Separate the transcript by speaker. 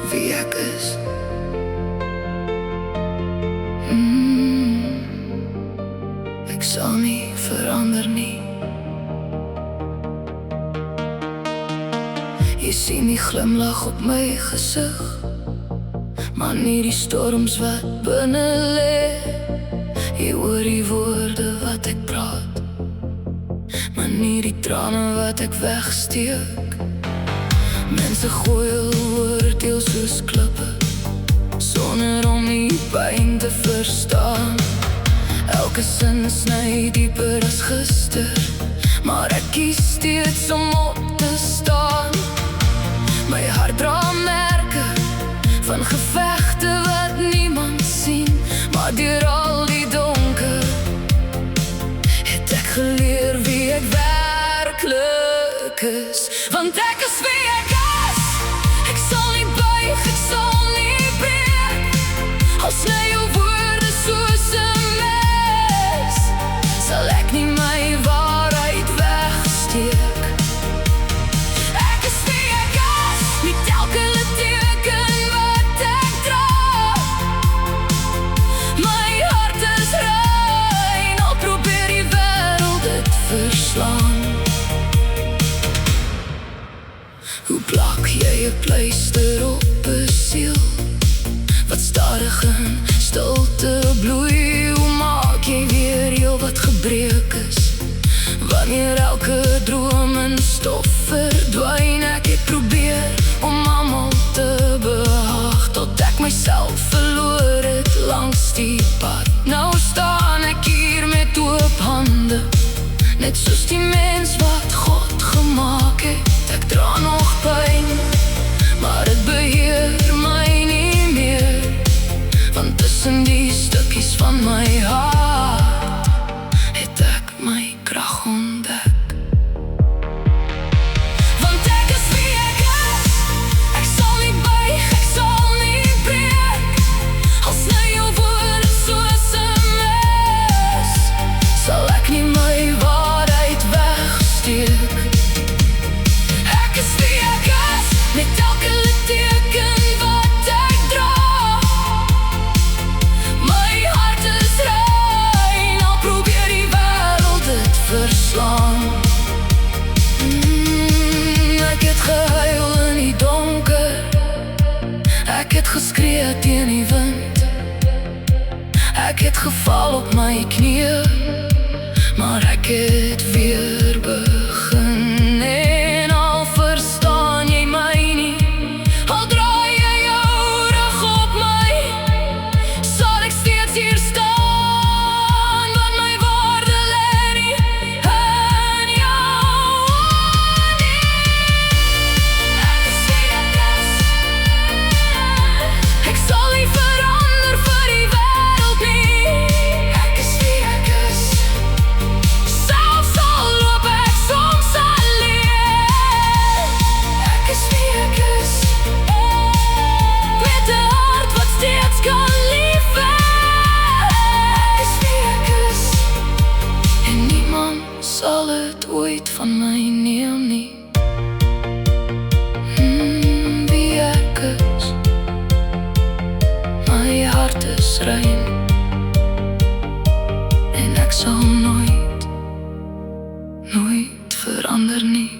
Speaker 1: Wie ek is. Ek sal nie verander nie. Jy sien die glimlag op my gesig, maar nie die storms wat binne lê. Jy hoor die woorde wat ek praat, maar nie die trane wat ek wegsteek. Mense gooi hul oordeel soos klippe, sonder om die pyn te verstaan. Elke sin sny dieper as gister, maar ek kies steeds om op te staan. My hart dra merke van gevegte wat niemand sien, maar deur al die donker het ek geleer wie ek werklik is. Want ek is wie ek is. Ek sal nie buig, ek sal nie breek. Al sny jou woorde soos 'n mes, sal ek nie my waarheid wegsteek. Ek is wie ek is, nie telke litteken wat ek dra. My hart is rein, al probeer die wêreld dit verslaan. Hoe plak jy 'n pleister op 'n siel wat stadig in stilte bloei? Hoe maak jy weer heel wat gebreek is, wanneer elke droom in stof verdwyn? Ek het probeer om almal te behaag, tot ek myself verloor het langs die pad. Nou staan ek hier met oop hande, net soos die mens wat God gemaak het. Ek dra nog pyn, maar dit beheer my nie meer, want tussen die stukkies van my hart het ek my krag ontdek. Want ek is wie ek is. Ek sal nie buig, ek sal nie breek. Al sny jou woorde soos 'n mes, sal ek nie my waarheid wegsteek. Ek is wie ek is, net elke litteken wat ek dra. My hart is rein, al probeer die wêreld dit verslaan. Ek het gehuil in die donker, ek het geskree teen die wind. Ek het geval op my knieë, maar ek het weer begin. En al verstaan jy my nie, al draai jy jou rug op my, sal ek steeds hier staan, want my waarde lê nie in jou nie. Ek is wie ek is. Ek sal nie verander vir die wêreld nie. Ek is wie ek is. Selfs al loop ek soms alleen. Ek is wie ek is, met 'n hart wat steeds kan lief hê. Ek is wie ek is, en niemand sal het ooit van my neem nie. Wie ek is, my hart is rein, en ek sal nooit verander nie.